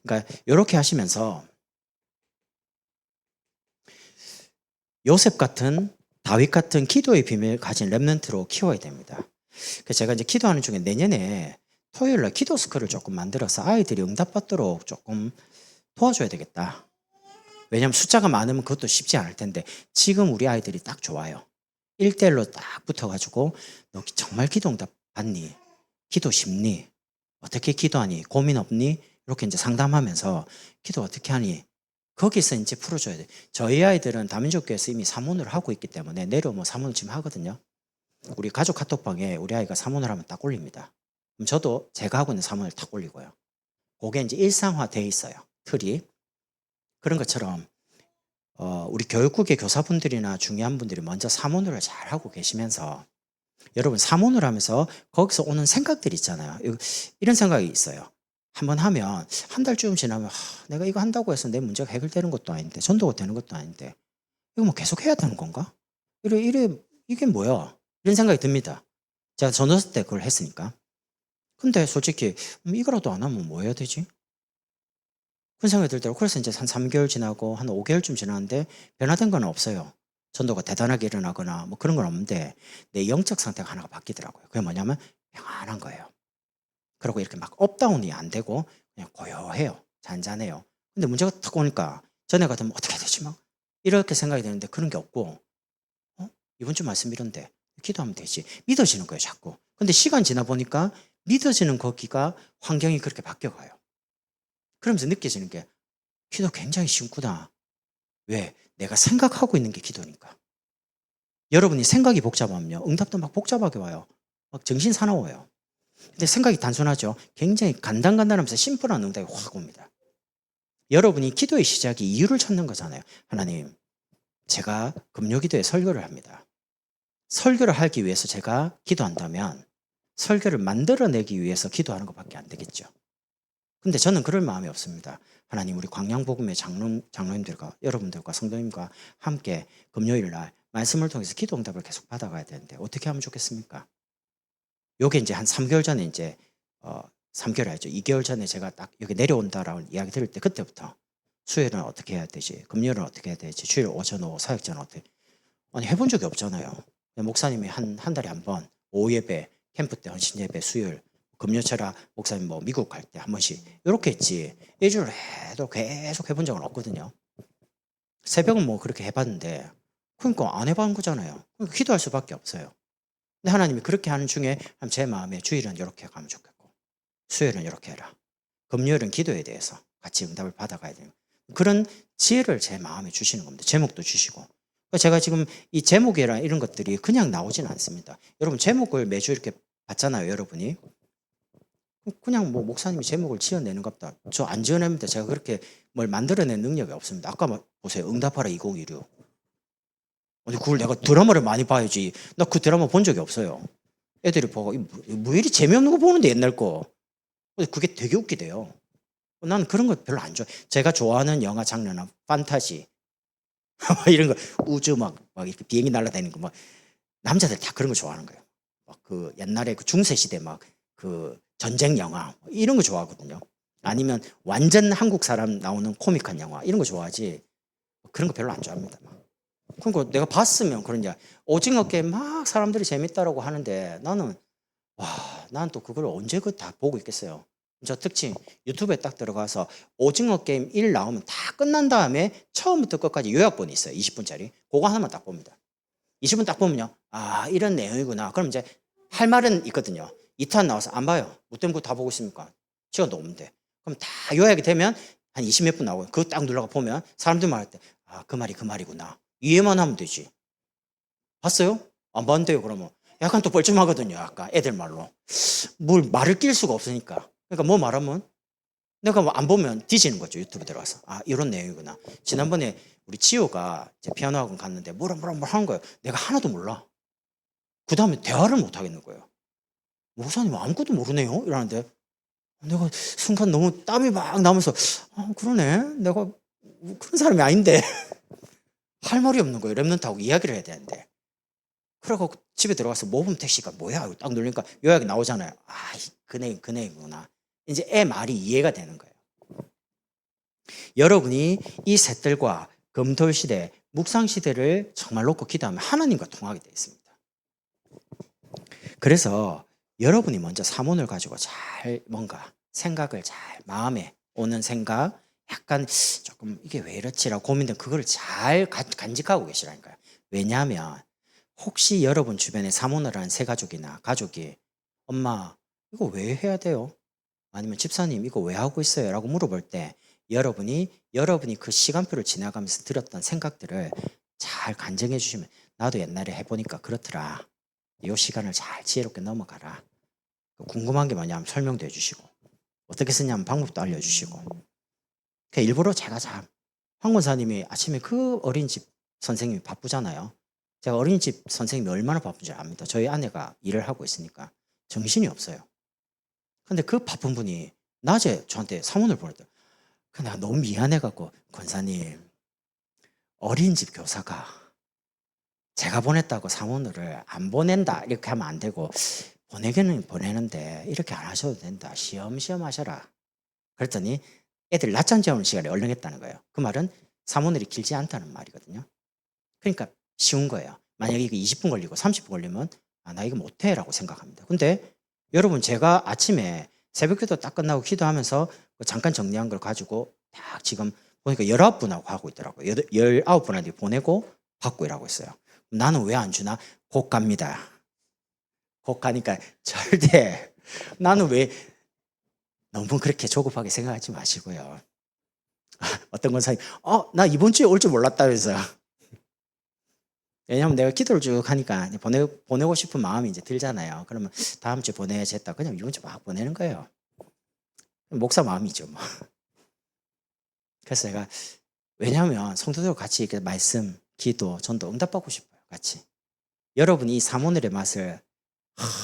그러니까 이렇게 하시면서 요셉 같은 다윗 같은 기도의 비밀 가진 렘넌트로 키워야 됩니다. 그래서 제가 이제 기도하는 중에 내년에 토요일 날 기도 스쿨을 조금 만들어서 아이들이 응답받도록 조금 도와줘야 되겠다. 왜냐하면 숫자가 많으면 그것도 쉽지 않을 텐데 지금 우리 아이들이 딱 좋아요. 1대1로 딱 붙어가지고 너 정말 기도 응답 받니? 기도 쉽니? 어떻게 기도하니? 고민 없니? 이렇게 이제 상담하면서 기도 어떻게 하니? 거기서 이제 풀어줘야 돼. 저희 아이들은 다민족교회에서 이미 사문을 하고 있기 때문에 내려오면 사문을 지금 하거든요. 우리 가족 카톡방에 우리 아이가 사문을 하면 딱 올립니다. 그럼 저도 제가 하고 있는 사문을 딱 올리고요. 그게 이제 일상화되어 있어요. 틀이. 그런 것처럼 우리 교육국의 교사분들이나 중요한 분들이 먼저 사문을 잘 하고 계시면서 여러분 사문을 하면서 거기서 오는 생각들이 있잖아요. 이런 생각이 있어요. 한번 하면 한 달쯤 지나면 내가 이거 한다고 해서 내 문제가 해결되는 것도 아닌데 전도가 되는 것도 아닌데 이거 뭐 계속 해야 되는 건가? 이게 뭐야? 이런 생각이 듭니다. 제가 전도사 때 그걸 했으니까. 근데 솔직히 이거라도 안 하면 뭐 해야 되지? 그런 생각이 들더라고요. 그래서 이제 한 3개월 지나고 한 5개월쯤 지났는데 변화된 건 없어요. 전도가 대단하게 일어나거나 뭐 그런 건 없는데 내 영적 상태가 하나가 바뀌더라고요. 그게 뭐냐면 평안한 거예요. 그리고 이렇게 막 업다운이 안 되고 그냥 고요해요. 잔잔해요. 근데 문제가 탁 오니까 전에 같으면 어떻게 해야 되지 막 이렇게 생각이 되는데 그런 게 없고 이번 주 말씀 이런데 기도하면 되지. 믿어지는 거예요 자꾸. 근데 시간 지나 보니까 믿어지는 거기가 환경이 그렇게 바뀌어가요. 그러면서 느껴지는 게 기도 굉장히 쉽구나. 왜? 내가 생각하고 있는 게 기도니까. 여러분이 생각이 복잡하면요. 응답도 막 복잡하게 와요. 막 정신 사나워요. 근데 생각이 단순하죠. 굉장히 간단하면서 심플한 응답이 확 옵니다. 여러분이 기도의 시작이 이유를 찾는 거잖아요. 하나님, 제가 금요기도에 설교를 합니다. 설교를 하기 위해서 제가 기도한다면 설교를 만들어내기 위해서 기도하는 것밖에 안 되겠죠. 근데 저는 그럴 마음이 없습니다. 하나님 우리 광양복음의 장로님들과 여러분들과 성도님과 함께 금요일 날 말씀을 통해서 기도 응답을 계속 받아가야 되는데 어떻게 하면 좋겠습니까? 요게 이제 한 3개월 전에 이제 3개월 아니죠. 2개월 전에 제가 딱 여기 내려온다라고 이야기 들을 때 그때부터 수요일은 어떻게 해야 되지? 금요일은 어떻게 해야 되지? 주일 오전 오후 사역자는 어떻게? 아니 해본 적이 없잖아요. 목사님이 한 달에 한 번 오후 예배, 캠프 때 헌신 예배, 수요일, 금요철아 목사님 뭐 미국 갈 때 한 번씩 이렇게 했지. 일주일 해도 계속 해본 적은 없거든요. 새벽은 뭐 그렇게 해봤는데 그러니까 안 해본 거잖아요. 그러니까 기도할 수밖에 없어요. 근데 하나님이 그렇게 하는 중에 제 마음에 주일은 이렇게 가면 좋겠고 수요일은 이렇게 해라. 금요일은 기도에 대해서 같이 응답을 받아가야 되는 그런 지혜를 제 마음에 주시는 겁니다. 제목도 주시고. 제가 지금 이 제목이랑 이런 것들이 그냥 나오진 않습니다. 여러분 제목을 매주 이렇게 받잖아요. 여러분이. 그냥 뭐 목사님이 제목을 지어내는 겁니다. 저 안 지어냅니다. 제가 그렇게 뭘 만들어낸 능력이 없습니다. 아까 보세요. 응답하라 2016. 아니 그걸 내가 드라마를 많이 봐야지. 나 그 드라마 본 적이 없어요. 애들이 보고 뭐 이리 재미없는 거 보는데 옛날 거. 근데 그게 되게 웃기대요. 나는 그런 거 별로 안 좋아해. 제가 좋아하는 영화 장르는 판타지 이런 거 우주 막 이렇게 비행기 날아다니는 거 막 남자들 다 그런 거 좋아하는 거예요. 막 그 옛날에 그 중세 시대 막 그 전쟁 영화 이런 거 좋아하거든요. 아니면 완전 한국 사람 나오는 코믹한 영화 이런 거 좋아하지. 그런 거 별로 안 좋아합니다. 그러니까 내가 봤으면 그런 게 오징어 게임 막 사람들이 재밌다라고 하는데 나는 또 그걸 언제 그 다 보고 있겠어요. 저 특징 유튜브에 딱 들어가서 오징어 게임 1 나오면 다 끝난 다음에 처음부터 끝까지 요약본이 있어요. 20분짜리. 그거 하나만 딱 봅니다. 20분 딱 보면요. 아 이런 내용이구나. 그럼 이제 할 말은 있거든요. 2탄 나와서 안 봐요. 뭐 때문에 그거 다 보고 있습니까? 시간도 없는데. 그럼 다 요약이 되면 한 20 몇 분 나오고 그거 딱 눌러가 보면 사람들 말할 때 아 그 말이 그 말이구나. 이해만 하면 되지. 봤어요? 안 봤는데요 그러면. 약간 또 뻘쭘하거든요. 약간 애들 말로. 뭘 말을 낄 수가 없으니까. 그러니까 뭐 말하면 내가 뭐 안 보면 뒤지는 거죠. 유튜브 들어가서. 아 이런 내용이구나. 지난번에 우리 지호가 이제 피아노 학원 갔는데 뭐라 하는 거예요. 내가 하나도 몰라. 그 다음에 대화를 못 하겠는 거예요. 목사님 아무것도 모르네요. 이러는데 내가 순간 너무 땀이 막 나면서 아 그러네. 내가 그런 사람이 아닌데 할 말이 없는 거예요. 랩런트하고 이야기를 해야 되는데. 그러고 집에 들어가서 모범 택시가 뭐야? 이거 딱 누르니까 요약이 나오잖아요. 아, 그 내용이구나. 이제 애 말이 이해가 되는 거예요. 여러분이 이 셋들과 금토일시대, 묵상시대를 정말 놓고 기도하면 하나님과 통하게 되어 있습니다. 그래서 여러분이 먼저 사문을 가지고 잘 뭔가 생각을 잘 마음에 오는 생각 약간 조금 이게 왜 이렇지라고 고민된 그걸 잘 간직하고 계시라니까요. 왜냐하면 혹시 여러분 주변에 사문을 하는 새 가족이나 가족이 엄마 이거 왜 해야 돼요? 아니면 집사님 이거 왜 하고 있어요? 라고 물어볼 때 여러분이 그 시간표를 지나가면서 들었던 생각들을 잘 간증해 주시면 나도 옛날에 해보니까 그렇더라. 이 시간을 잘 지혜롭게 넘어가라. 궁금한 게 뭐냐면 설명도 해주시고 어떻게 쓰냐면 방법도 알려주시고 일부러 제가 황 권사님이 아침에 그 어린이집 선생님이 바쁘잖아요. 제가 어린이집 선생님이 얼마나 바쁜지 압니다. 저희 아내가 일을 하고 있으니까 정신이 없어요. 근데 그 바쁜 분이 낮에 저한테 사문을 보냈대요. 근데 내가 너무 미안해갖고 권사님 어린이집 교사가 제가 보냈다고 사문을 안 보낸다 이렇게 하면 안 되고 보내기는 보내는데 이렇게 안 하셔도 된다. 시험시험 하셔라. 그랬더니 애들 낮잠 재우는 시간에 얼렁했다는 거예요. 그 말은 사문을이 길지 않다는 말이거든요. 그러니까 쉬운 거예요. 만약에 이거 20분 걸리고 30분 걸리면 나 이거 못해 라고 생각합니다. 근데 여러분 제가 아침에 새벽기도 딱 끝나고 기도하면서 잠깐 정리한 걸 가지고 딱 지금 보니까 19분하고 하고 있더라고요. 19분한테 보내고 받고 일하고 있어요. 나는 왜 안 주나? 곧 갑니다. 곧 가니까 절대 나는 왜 너무 그렇게 조급하게 생각하지 마시고요. 어떤 권사님 나 이번 주에 올 줄 몰랐다면서요. 왜냐하면 내가 기도를 쭉 하니까 보내고 싶은 마음이 이제 들잖아요. 그러면 다음 주에 보내야겠다. 그냥 이번 주 막 보내는 거예요. 목사 마음이죠. 뭐. 그래서 제가 왜냐하면 성도들과 같이 이렇게 말씀, 기도, 전도 응답받고 싶어요. 같이. 여러분이 이 사모늘의 맛을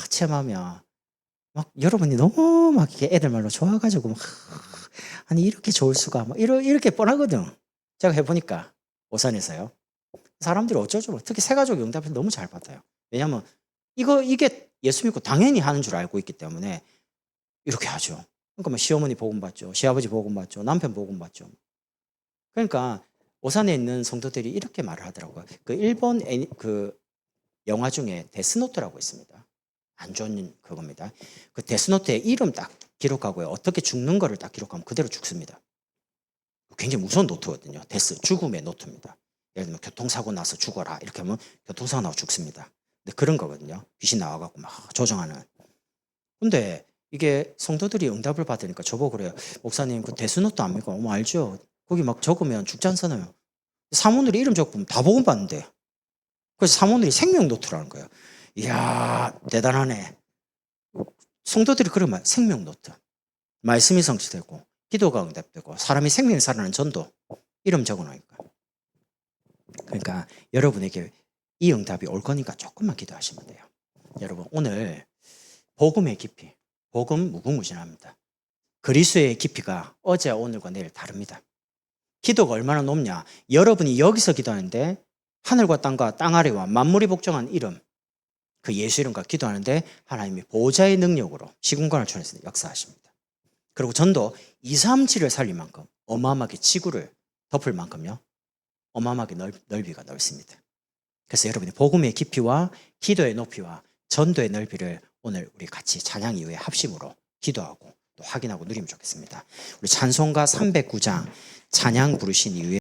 체험하면 막 여러분이 너무 막 이렇게 애들 말로 좋아가지고 막 아니 이렇게 좋을 수가 막 이렇게 뻔하거든. 제가 해보니까 오산에서요. 사람들이 어쩌죠? 특히 새 가족 응답을 너무 잘 받아요. 왜냐하면 이게 예수 믿고 당연히 하는 줄 알고 있기 때문에 이렇게 하죠. 그러니까 뭐 시어머니 복음 받죠, 시아버지 복음 받죠, 남편 복음 받죠. 그러니까 오산에 있는 성도들이 이렇게 말을 하더라고요. 그 일본 그 영화 중에 데스노트라고 있습니다. 안 좋은 그겁니다. 그 데스노트에 이름 딱 기록하고요. 어떻게 죽는 거를 딱 기록하면 그대로 죽습니다. 굉장히 무서운 노트거든요. 데스, 죽음의 노트입니다. 예를 들면 교통사고 나서 죽어라 이렇게 하면 교통사고 나서 죽습니다. 근데 그런 거거든요. 귀신 나와갖고 막 조정하는. 근데 이게 성도들이 응답을 받으니까 저보고 그래요. 목사님 그 데스노트 압니까? 알죠. 거기 막 적으면 죽지 않잖아요. 사모들이 이름 적으면 다 복음 받는데. 그래서 사모들이 생명 노트라는 거예요. 이야 대단하네. 성도들이 그러면 생명 노트. 말씀이 성취되고 기도가 응답되고 사람이 생명이 살아나는 전도 이름 적어놓으니까. 그러니까 여러분에게 이 응답이 올 거니까 조금만 기도하시면 돼요. 여러분 오늘 복음의 깊이, 복음 무궁무진합니다. 그리스도의 깊이가 어제와 오늘과 내일 다릅니다. 기도가 얼마나 높냐? 여러분이 여기서 기도하는데 하늘과 땅과 땅 아래와 만물이 복종한 이름, 그 예수 이름과 기도하는데 하나님이 보좌의 능력으로 시공간을 초래해서 역사하십니다. 그리고 전도 237을 살릴 만큼 어마어마하게 지구를 덮을 만큼요. 어마어마하게 넓이가 넓습니다. 그래서 여러분이 복음의 깊이와 기도의 높이와 전도의 넓이를 오늘 우리 같이 찬양 이후에 합심으로 기도하고 또 확인하고 누리면 좋겠습니다. 우리 찬송가 309장 찬양 부르신 이후에